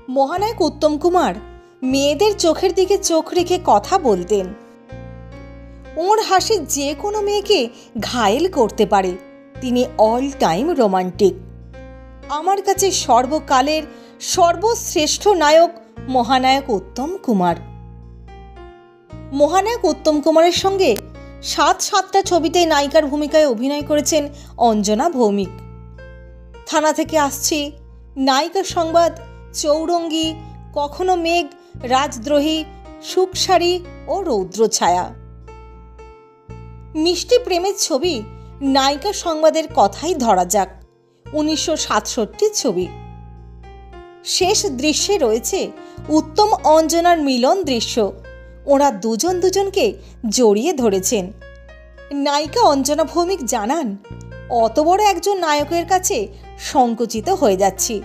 মহানায়ক উত্তম কুমার মেয়েদের চোখের দিকে চোখ রেখে কথা বলতেন। ওর হাসি যে কোনো মেয়েকে ঘায়েল করতে পারে। তিনি অল টাইম রোমান্টিক। আমার কাছে সর্বকালের সর্বশ্রেষ্ঠ নায়ক মহানায়ক উত্তম কুমার। মহানায়ক উত্তম কুমারের সঙ্গে ৭-৭টা ছবিতে নায়িকার ভূমিকায় অভিনয় করেছেন অঞ্জনা ভৌমিক। থানা থেকে আসছি, নায়িকা সংবাদ, চৌরঙ্গি, কখনো মেঘ, রাজদ্রোহী, সুখসারি ও রৌদ্রছায়া। মিষ্টি প্রেমের ছবি নায়িকা সংবাদের কথাই ধরা যাক। 1967 ছবি। শেষ দৃশ্যে রয়েছে উত্তম অঞ্জনার মিলন দৃশ্য। ওরা দুজনকে জড়িয়ে ধরেছেন। নায়িকা অঞ্জনা ভৌমিক জানান, অত বড় একজন নায়কের কাছে সংকুচিত হয়ে যাচ্ছি।